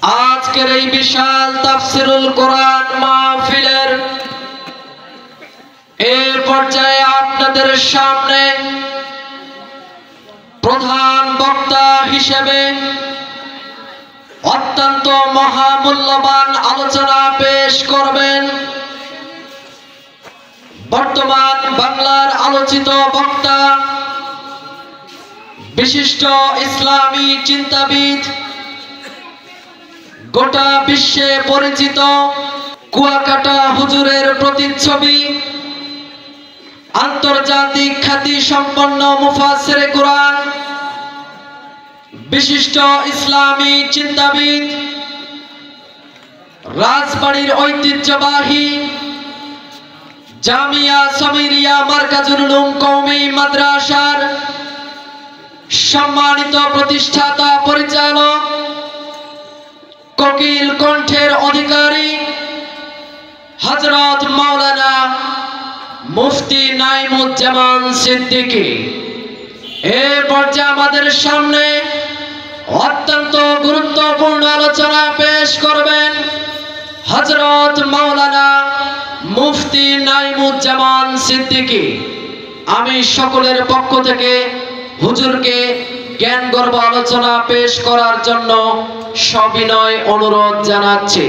আজকের এই বিশাল তাফসিরুল কোরআন মাহফিলের এই পর্যায়ে আপনাদের সামনে প্রধান বক্তা হিসেবে অত্যন্ত মহামূল্যবান আলোচনা পেশ করবেন বর্তমান বাংলার আলোচিত বক্তা, বিশিষ্ট ইসলামী চিন্তাবিদ, গোটা বিশ্বে পরিচিত কুয়াকাটা হুজুরের প্রতিচ্ছবি, আন্তর্জাতিক খ্যাতি সম্পন্ন মুফাসসিরে কুরআন, বিশিষ্ট ইসলামী চিন্তাবিদ, রাজবাড়ীর ঐতিহ্যবাহী জামিয়া সামিরিয়া মারকাজুল উলুম কওমি মাদ্রাসার সম্মানিত প্রতিষ্ঠাতা পরিচালক, কোকিল কণ্ঠের অধিকারী হযরত মাওলানা মুফতি নাঈমুজ্জামান সিদ্দিকী এই পর্যায়ে আমাদের সামনে অত্যন্ত গুরুত্বপূর্ণ আলোচনা পেশ করবেন হযরত মাওলানা মুফতি নাঈমুজ্জামান সিদ্দিকী। আমি সকলের পক্ষ থেকে হুজুরকে জ্ঞানগর্ভ আলোচনা পেশ করার জন্য সবিনয় অনুরোধ জানাচ্ছি।